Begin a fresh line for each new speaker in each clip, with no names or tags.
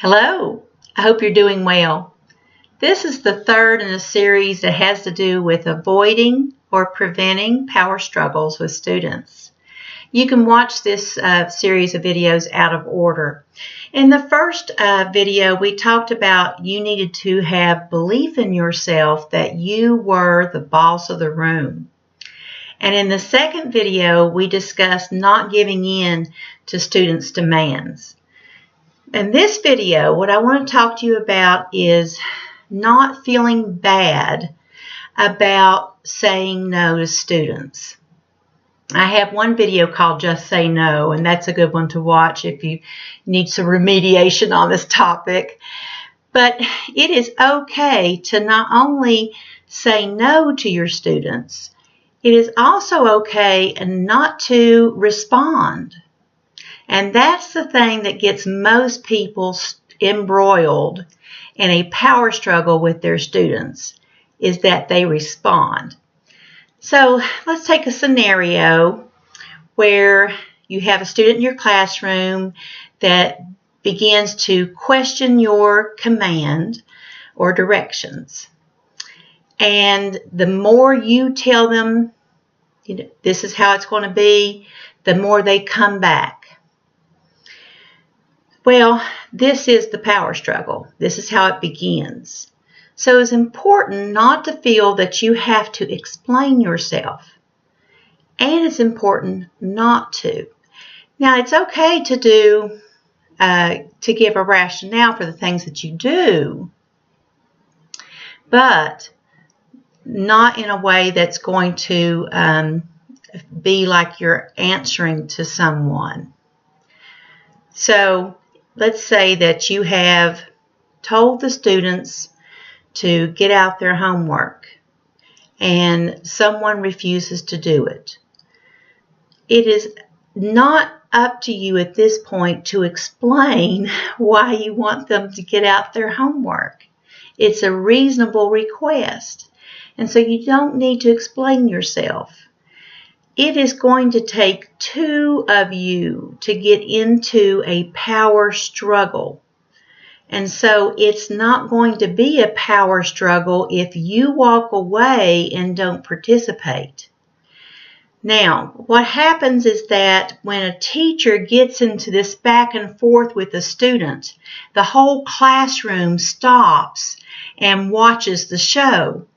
Hello, I hope you're doing well. This is the third in a series that has to do with avoiding or preventing power struggles with students. You can watch this series of videos out of order. In the first video, we talked about you needed to have belief in yourself that you were the boss of the room. And in the second video, we discussed not giving in to students' demands. In this video, what I want to talk to you about is not feeling bad about saying no to students. I have one video called Just Say No, and that's a good one to watch if you need some remediation on this topic. But it is okay to not only say no to your students, it is also okay not to respond. And that's the thing that gets most people embroiled in a power struggle with their students, is that they respond. So let's take a scenario where you have a student in your classroom that begins to question your command or directions. And the more you tell them, this is how it's going to be, the more they come back. Well, this is the power struggle. This is how it begins. So it's important not to feel that you have to explain yourself. And it's important not to. Now, it's okay to give a rationale for the things that you do, but not in a way that's going to be like you're answering to someone. So let's say that you have told the students to get out their homework and someone refuses to do it. It is not up to you at this point to explain why you want them to get out their homework. It's a reasonable request, and so you don't need to explain yourself. It is going to take two of you to get into a power struggle. And so it's not going to be a power struggle if you walk away and don't participate. Now, what happens is that when a teacher gets into this back and forth with a student, the whole classroom stops and watches the show.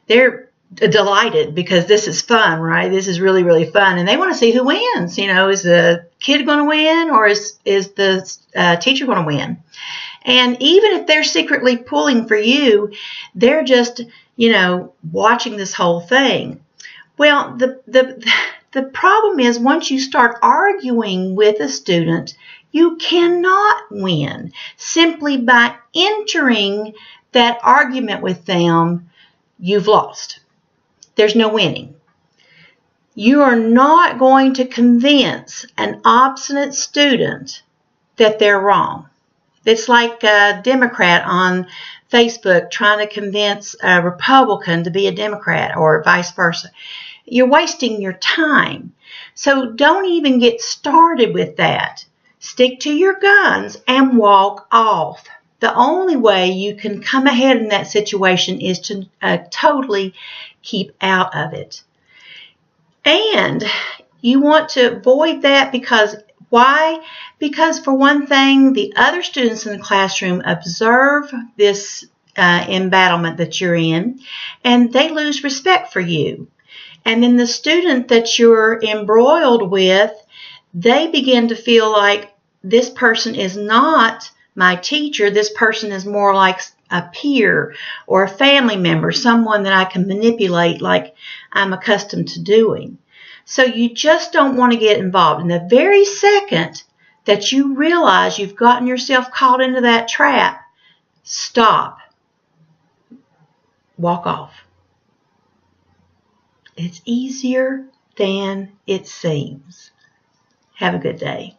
They're delighted because this is fun, right? This is really, really fun. And they want to see who wins. Is the kid going to win, or is the teacher going to win? And even if they're secretly pulling for you, they're just, watching this whole thing. Well, the problem is once you start arguing with a student, you cannot win simply by entering that argument with them. You've lost. There's no winning. You are not going to convince an obstinate student that they're wrong. It's like a Democrat on Facebook trying to convince a Republican to be a Democrat or vice versa. You're wasting your time. So don't even get started with that. Stick to your guns and walk off. The only way you can come ahead in that situation is to totally keep out of it. And you want to avoid that because why? Because for one thing, the other students in the classroom observe this embattlement that you're in, and they lose respect for you. And then the student that you're embroiled with, they begin to feel like this person is not my teacher. This person is more like a peer or a family member, someone that I can manipulate like I'm accustomed to doing. So you just don't want to get involved. And the very second that you realize you've gotten yourself caught into that trap, stop. Walk off. It's easier than it seems. Have a good day.